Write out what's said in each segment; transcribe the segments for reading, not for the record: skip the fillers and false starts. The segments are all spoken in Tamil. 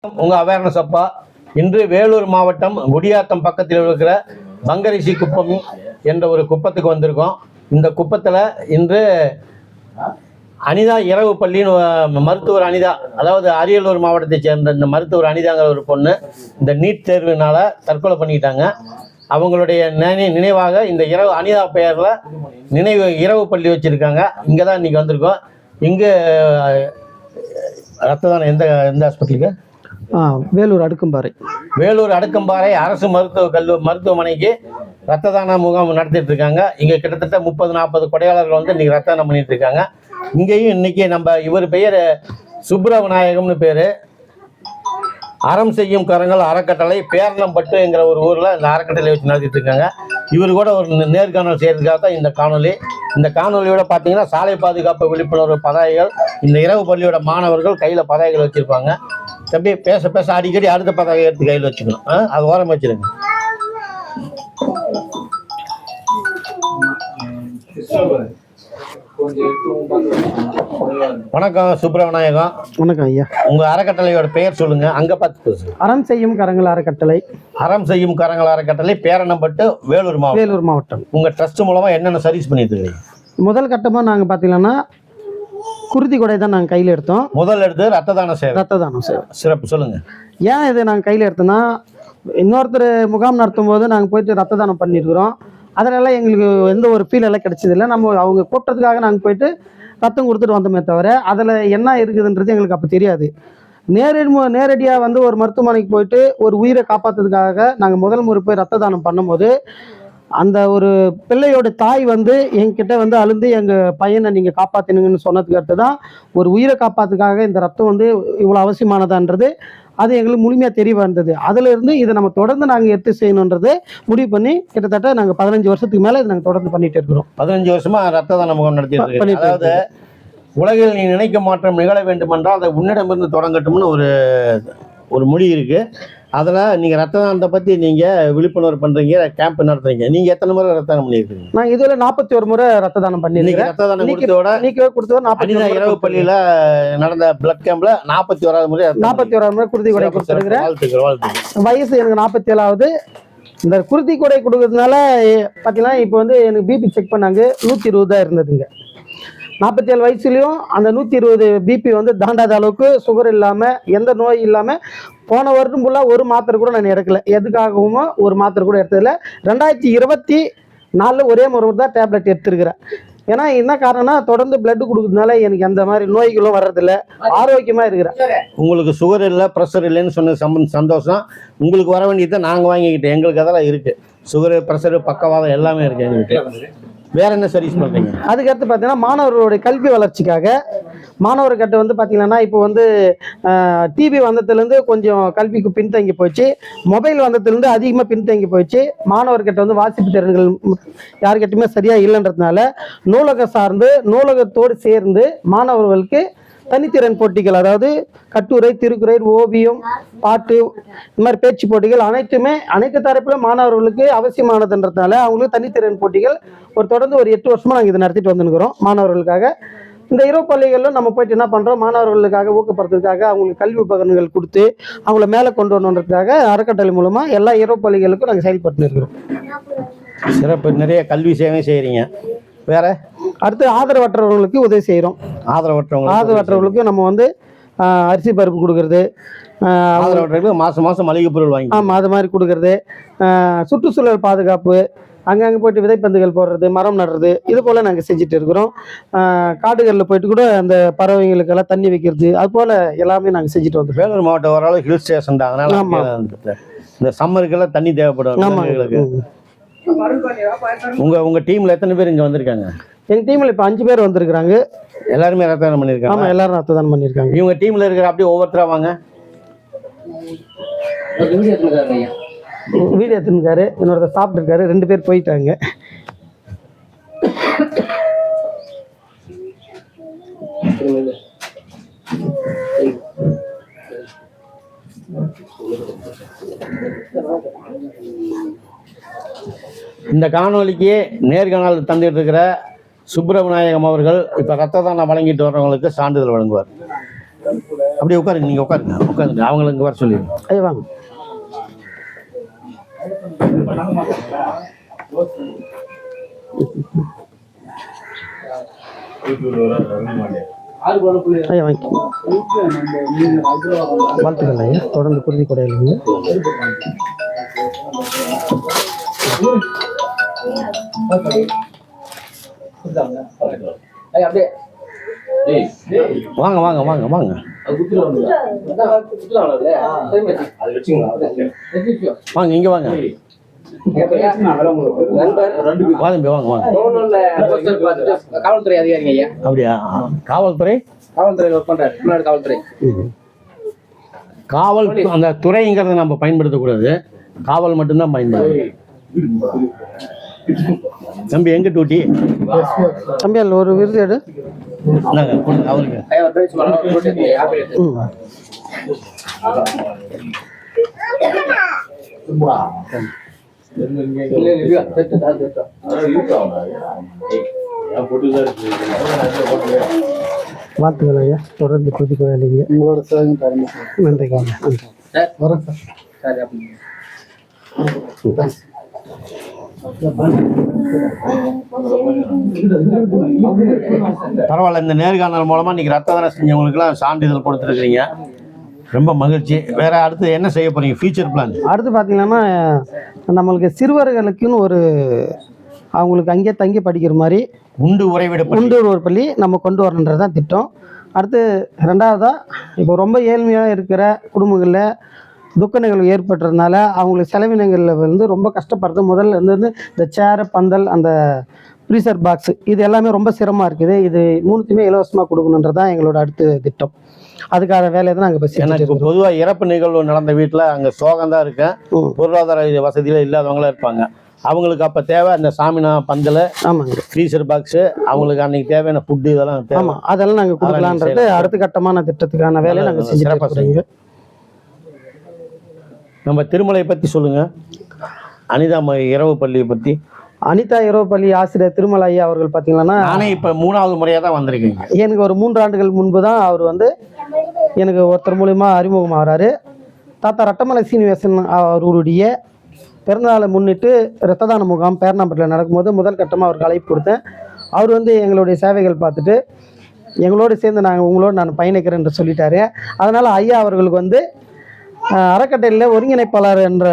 உங்க அவேர்னஸ் அப்பா. இன்று வேலூர் மாவட்டம் குடியாத்தம் பக்கத்தில் இருக்கிற பங்கரிசி குப்பம் என்ற ஒரு குப்பத்துக்கு வந்திருக்கோம். இந்த குப்பத்தில் இன்று அனிதா இரவு பள்ளின்னு மருத்துவர் அனிதா, அதாவது அரியலூர் மாவட்டத்தை சேர்ந்த இந்த மருத்துவர் அனிதாங்கிற ஒரு பொண்ணு இந்த நீட் தேர்வினால தற்கொலை பண்ணிக்கிட்டாங்க. அவங்களுடைய நினைவாக இந்த இரவு அனிதா பெயரில் இரவு பள்ளி வச்சுருக்காங்க. இங்கே தான் இன்றைக்கி வந்திருக்கோம். இங்கே ரத்த தானம் எந்த ஹாஸ்பிட்டலுக்கு? வேலூர் அடுக்கம்பாறை அரசு மருத்துவமனைக்கு ரத்த தான முகாம் நடத்திட்டு இருக்காங்க. இங்கே கிட்டத்தட்ட 30-40 கொடையாளர்கள் வந்து இன்றைக்கி ரத்த தானம் பண்ணிட்டு இருக்காங்க. இங்கேயும் இன்றைக்கி நம்ம இவர் பெயர் சுப்பிரவிநாயகம்னு பேர். அறம் செய்யும் கரங்கள் அறக்கட்டளை பேரணம்பட்டுங்கிற ஒரு ஊரில் இந்த அறக்கட்டளை வச்சு நடத்திட்டு இருக்காங்க. இவர் கூட ஒரு நேர்காணல் செய்யறதுக்காக தான் இந்த காணொலி. இந்த காணொலியோட பார்த்தீங்கன்னா சாலை பாதுகாப்பு விழிப்புணர்வு பதாகைகள், இந்த இரவு பள்ளியோட மாணவர்கள் கையில் பதாகைகள் வச்சுருப்பாங்க. தம்பி பேச பேச அடிக்கடி அடுத்த பதாகை எடுத்து கையில் வச்சுக்கணும். அது ஓரம் வச்சுருங்க. வணக்கம் சுப்பிரவிநாயகம். வணக்கம் ஐயா. உங்க அறக்கட்டளையோட பெயர் சொல்லுங்க. அங்க பார்த்து அறம் செய்யும் கரங்கள் அறக்கட்டளை. அறம் செய்யும் கரங்கள் அறக்கட்டளை பேரணம்பட்டு வேலூர் மாவட்டம். உங்க ட்ரஸ்ட் மூலமா என்னென்ன சர்வீஸ் பண்ணிட்டு இருக்கீங்க? முதல் கட்டமா நாங்க பாத்தீங்கன்னா குருதி கொடை தான் நாங்கள் கையில் எடுத்தோம். முதல் எடுத்து ரத்த தானம் சேவை. சிறப்பு சொல்லுங்க. ஏன் இது நாங்கள் கையில் எடுத்தோம்னா, இன்னொருத்தர் முகாம் நடத்தும் போது நாங்கள் போயிட்டு ரத்த தானம் பண்ணியிருக்கிறோம். அதனால எங்களுக்கு எந்த ஒரு ஃபீல் எல்லாம் கிடைச்சதில்லை. நம்ம அவங்க கூப்பிட்டதுக்காக நாங்கள் போயிட்டு ரத்தம் கொடுத்துட்டு வந்தோமே தவிர அதில் என்ன இருக்குதுன்றது எங்களுக்கு அப்போ தெரியாது. நேரடியாக வந்து ஒரு மருத்துவமனைக்கு போயிட்டு ஒரு உயிரை காப்பாற்றுறதுக்காக நாங்கள் முதல் முறை போய் ரத்த தானம் பண்ணும்போது அந்த ஒரு பிள்ளையோட தாய் வந்து என்கிட்ட வந்து அழுந்து எங்கள் பையனை நீங்கள் காப்பாற்றினுங்கன்னு சொன்னதுக்கு அடுத்து தான் ஒரு உயிரை காப்பாற்றுக்காக இந்த ரத்தம் வந்து இவ்வளோ அவசியமானதான்றது அது எங்களுக்கு முழுமையாக தெரிய வந்தது. அதிலிருந்து இதை நம்ம தொடர்ந்து நாங்கள் எடுத்து செய்யணுன்றது முடிவு பண்ணி கிட்டத்தட்ட நாங்கள் 15 வருஷத்துக்கு மேலே இதை நாங்கள் தொடர்ந்து பண்ணிட்டு இருக்கிறோம். 15 வருஷமா ரத்த தான முகாம் நடத்தி. அதாவது உலகில் நீ நினைக்க மாற்றம் நிகழ வேண்டுமென்றால் அதை உன்னிடமிருந்து தொடங்கட்டும்னு ஒரு மொழி இருக்குது. அதில் நீங்கள் ரத்த தானத்தை பற்றி நீங்கள் விழிப்புணர்வு பண்ணுறீங்க, கேம்ப் நடத்துறீங்க. நீங்கள் எத்தனை முறை ரத்த தானம் பண்ணியிருக்கீங்க? நான் இதில் 41 முறை ரத்த தானம் பண்ணியிருக்கேன். ரத்த தானம் கொடுத்ததோட 40 இரவு பள்ளியில் நடந்த பிளட் கேம்பில் 41வது முறை குருதி கொடை கொடுத்துருக்கிறேன். வயசு எனக்கு 47ஆவது. இந்த குருதி கொடை கொடுக்கறதுனால பார்த்தீங்கன்னா இப்போ வந்து எனக்கு பிபி செக் பண்ணாங்க, 120 தான் இருந்ததுங்க. 47 வயசுலையும் அந்த 120 பிபி வந்து தாண்டாத அளவுக்கு சுகர் இல்லாமல் எந்த நோய் இல்லாமல் போன வருடம் ஃபுல்லாக ஒரு மாத்திரை கூட நான் எடுக்கல. எதுக்காகவும் ஒரு மாத்திரை கூட எடுத்ததில்லை. 2024 ஒரே முறை தான் டேப்லெட் எடுத்துருக்கிறேன். ஏன்னா என்ன காரணம்னா தொடர்ந்து பிளட் கொடுக்கறதுனால எனக்கு எந்த மாதிரி நோய்களும் வர்றதில்லை, ஆரோக்கியமாக இருக்கிறேன். உங்களுக்கு சுகர் இல்லை, ப்ரெஷர் இல்லைன்னு சொன்ன சந்தோஷம். உங்களுக்கு வர வேண்டியதை நாங்கள் வாங்கிக்கிட்டோம். எங்களுக்கு அதெல்லாம் இருக்குது. சுகரு, ப்ரெஷரு, பக்கவாதம் எல்லாமே இருக்குது எங்களுக்கு. வேற என்ன சர்வீஸ் பண்ணுறீங்க? அதுக்கடுத்து பார்த்தீங்கன்னா மாணவர்களுடைய கல்வி வளர்ச்சிக்காக மாணவர்கிட்ட வந்து பார்த்தீங்கன்னா இப்போ வந்து டிவி வந்ததுலேருந்து கொஞ்சம் கல்விக்கு பின்தங்கி போச்சு, மொபைல் வந்ததுலேருந்து அதிகமாக பின்தங்கி போயிடுச்சு. மாணவர்கிட்ட வந்து வாசிப்பு திறன்கள் யாருக்கிட்டையுமே சரியாக இல்லைன்றதுனால நூலகம் சார்ந்து நூலகத்தோடு சேர்ந்து மாணவர்களுக்கு தனித்திறன் போட்டிகள், அதாவது கட்டுரை, திருக்குறை, ஓவியம், பாட்டு, இந்த மாதிரி பேச்சு போட்டிகள் அனைத்து தரப்பிலும் மாணவர்களுக்கு அவசியமானதுன்றதுனால அவங்களுக்கு தனித்திறன் போட்டிகள் தொடர்ந்து ஒரு 8 வருஷமா நாங்கள் இதை நடத்திட்டு வந்துருக்கிறோம் மாணவர்களுக்காக. இந்த இரவு பள்ளிகளில் நம்ம போயிட்டு என்ன பண்ணுறோம், மாணவர்களுக்காக ஊக்கப்படுத்துறதுக்காக அவங்களுக்கு கல்வி உபகரணங்கள் கொடுத்து அவங்கள மேலே கொண்டு வரணுன்றதுக்காக அறக்கட்டளை மூலமாக எல்லா இரவு பள்ளிகளுக்கும் நாங்கள் செயல்பட்டு இருக்கிறோம். சிறப்பு. நிறைய கல்வி சேவை செய்கிறீங்க. வேற அடுத்து ஆதரவற்றவர்களுக்கு உதவி செய்கிறோம். ஆதரவற்றவர்களுக்கு நம்ம வந்து அரிசி பருப்பு கொடுக்கறது, ஆதரவற்றவர்களுக்கு மாதம் மளிகை பொருள் வாங்கி, ஆமாம், அது மாதிரி கொடுக்கறது, சுற்றுச்சூழல் பாதுகாப்பு, அங்கங்கே போய்ட்டு விதைப்பந்துகள் போடுறது, மரம் நடுறது, இது போல் நாங்கள் செஞ்சுட்டு இருக்கிறோம். காடுகளில் போயிட்டு கூட அந்த பறவைகளுக்கெல்லாம் தண்ணி வைக்கிறது, அது போல் எல்லாமே நாங்கள் செஞ்சுட்டு வந்தோம். வேலூர் மாவட்டம் ஓரளவு ஹில் ஸ்டேஷன் தான், அதனால இந்த சம்மருக்கெல்லாம் தண்ணி தேவைப்படும். உங்க டீம்ல எத்தனை பேர் இங்க வந்திருக்காங்க? எங்க டீம்ல இப்ப 5 பேர் வந்திருக்காங்க. எல்லாருமே ரத்த தானம் பண்ணிருக்காங்க. ஆமா, எல்லாரும் ரத்த தானம் பண்ணிருக்காங்க. இவங்க டீம்ல இருக்கிற அப்படியே ஒவ்வொருத்தரா வாங்க. வீடியோ எடுத்துருக்காரு, இன்னொருத்தர் சாப்பிட்டு இருக்காரு, 2 பேர் போயிட்டாங்க. இந்த காணொலிக்கு நேர்காணல் தந்துட்டு இருக்கிற சுப்பிரவிநாயகம் அவர்கள் இப்போ ரத்த தானம் வழங்கிட்டு வர்றவங்களுக்கு சான்றிதழ் வழங்குவார். அப்படியே உட்காருங்க, நீங்கள் உட்காருங்க அவங்கள இங்கே வர சொல்லிடுங்க. ஐயா வாங்க. ஐயா வாங்கி வாழ்த்துக்கள் ஐயா. தொடர்ந்து குருதி கொடையிலுங்க. வாங்க வாங்க வாங்க வாங்க வாங்க இங்கே வாங்க. வாங்க வாங்க வாங்க. காவல்துறை அதிகாரிங்க ஐயா. அப்படியா? காவல்துறை ஒர்க் பண்றாரு, தமிழ்நாடு காவல்துறை. காவல் அந்த துறைங்கிறத நம்ம பயன்படுத்தக்கூடாது, காவல் மட்டும்தான் பயன்படுத்தணும். தம்பி எங்க டூட்டி? தம்பி அதில் ஒரு விருது எடு. அவருக்கு ஐயா ஒரு பேச்சு வரணும், ஒரு பேச்சு யாரு எடுத்து. வாழ்த்துக்கள் ஐயா. தொடர்ந்து குருதி கொடையிலுங்க. உங்களோட சேவை நன்றிங்க. வரேன் சார். பரவாயில்ல, இந்த நேர்காணல் மூலமா இன்னைக்கு ரத்த தானம் செஞ்சவங்களுக்குலாம் சான்றிதழ் கொடுத்துருக்கீங்க, ரொம்ப மகிழ்ச்சி. வேற அடுத்து என்ன செய்ய போறீங்க? Future plan? அடுத்து பார்த்தீங்கன்னா நம்மளுக்கு சிறுவர்களுக்குன்னு ஒரு அவங்களுக்கு அங்கேயே தங்கி படிக்கிற மாதிரி உண்டு ஒரு பள்ளி நம்ம கொண்டு வரணுன்றது தான் திட்டம். அடுத்து ரெண்டாவதாக இப்போ ரொம்ப ஏழ்மையாக இருக்கிற குடும்பங்களில் துக்க நிகழ்வு ஏற்பட்டுறதுனால அவங்களுக்கு செலவினங்களில் வந்து ரொம்ப கஷ்டப்படுறது. முதல்ல வந்து இந்த சேரு, பந்தல், அந்த ஃப்ரீசர் பாக்ஸு, இது எல்லாமே ரொம்ப சிரமமாக இருக்குது. இது மூணுத்தையுமே இலவசமாக கொடுக்கணுன்றது தான் எங்களோட அடுத்த திட்டம். அதுக்கான வேலையை தான் நாங்கள் இப்போ எனக்கு பொதுவாக இறப்பு நிகழ்வு நடந்த வீட்டில் அங்கே சோகம் தான் இருக்கேன், பொருளாதார வசதியில் இல்லாதவங்களாம் இருப்பாங்க. அவங்களுக்கு அப்போ தேவை அந்த சாமினா பந்தல், ஆமாங்க, ஃப்ரீசர் பாக்ஸு, அவங்களுக்கு அன்னைக்கு தேவையான ஃபுட்டு இதெல்லாம் தேவை. ஆமாம், அதெல்லாம் நாங்கள் கொடுக்கலான்றது அடுத்த கட்டமான திட்டத்துக்கான வேலையை நாங்கள் செஞ்சுருக்கோம். நம்ம திருமலையை பற்றி சொல்லுங்கள். அனிதா இரவு பள்ளியை பற்றி. அனிதா இரவு பள்ளி ஆசிரியர் திருமலை ஐயா அவர்கள் பார்த்தீங்கன்னா, நானே இப்போ 3வது முறையாக தான் வந்திருக்கீங்க. எனக்கு ஒரு 3 ஆண்டுகள் முன்பு தான் அவர் வந்து எனக்கு ஒருத்தர் மூலிமா அறிமுகமாகறாரு. தாத்தா ரட்டமலை சீனிவாசன் அவருடைய பிறந்தநாளை முன்னிட்டு இரத்த தான முகாம் பேரணாம்பட்டில் நடக்கும்போது முதல் கட்டமாக அவருக்கு அழைப்பு கொடுத்தேன். அவர் வந்து எங்களுடைய சேவைகள் பார்த்துட்டு எங்களோடு சேர்ந்து நான் பயணிக்கிறேன் என்று சொல்லிட்டாரு. அதனால் ஐயா அவர்களுக்கு வந்து அறக்கட்டளையில் ஒருங்கிணைப்பாளர் என்ற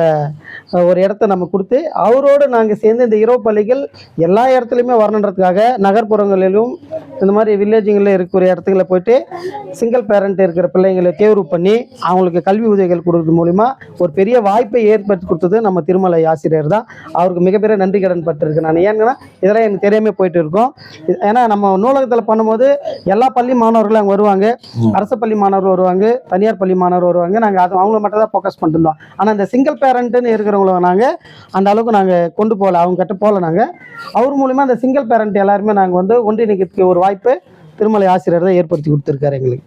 ஒரு இடத்த நம்ம கொடுத்து அவரோடு நாங்கள் சேர்ந்து இந்த இரவு பள்ளிகள் எல்லா இடத்துலையுமே வரணுன்றதுக்காக நகர்ப்புறங்களிலும் இந்த மாதிரி வில்லேஜுங்களில் இருக்கிற இடத்துக்குள்ள போயிட்டு சிங்கிள் பேரண்ட் இருக்கிற பிள்ளைங்களை தேர்வு பண்ணி அவங்களுக்கு கல்வி உதவிகள் கொடுக்கறது மூலிமா ஒரு பெரிய வாய்ப்பை ஏற்படுத்தி கொடுத்தது நம்ம திருமலை ஆசிரியர் தான். அவருக்கு மிகப்பெரிய நன்றி கடன் பட்டிருக்கு நான். ஏன்னா இதெல்லாம் எனக்கு தெரியாமல் போயிட்டு இருக்கோம். ஏன்னா நம்ம நூலகத்தில் பண்ணும்போது எல்லா பள்ளி மாணவர்களும் அங்கே வருவாங்க, அரசு பள்ளி மாணவர்கள் வருவாங்க, தனியார் பள்ளி மாணவர் வருவாங்க. நாங்கள் அது அவங்கள மட்டும் தான் ஃபோக்கஸ் பண்ணிருந்தோம். ஆனால் இந்த சிங்கிள் பேரண்ட்டுன்னு இருக்கிறவங்கள நாங்கள் அந்த அளவுக்கு நாங்கள் கொண்டு போகல, அவங்க கிட்ட போகல. நாங்கள் அவர் மூலிமா அந்த சிங்கிள் பேரண்ட் எல்லாருமே நாங்கள் வந்து ஒன்றிணைக்கிறதுக்கு ஒரு வாய்ப்பு திருமலை ஆசிரியர் தான் ஏற்படுத்தி கொடுத்துருக்காரு எங்களுக்கு.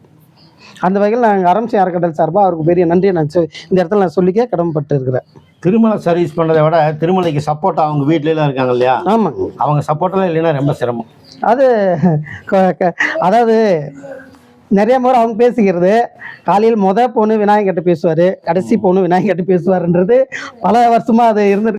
அந்த வகையில் நாங்கள் அரம்சி அறக்கட்டளை சார்பாக அவருக்கு பெரிய நன்றியை நான் இந்த இடத்துல நான் சொல்லிக்க கடமைப்பட்டு இருக்கிறேன். திருமலை சர்வீஸ் பண்ணுறதை விட திருமலைக்கு சப்போர்ட்டாக அவங்க வீட்டிலலாம் இருக்காங்க இல்லையா? ஆமாங்க, அவங்க சப்போர்ட்டெல்லாம் இல்லைன்னா ரொம்ப சிரமம். அது அதாவது நிறைய முறை அவங்க பேசிக்கிறது, காலையில் பொண்ணு விநாயகர்கிட்ட பேசுவார், கடைசி பொண்ணு விநாயகர்கிட்ட பேசுவார்ன்றது பல வருஷமாக அது இருந்துட்டு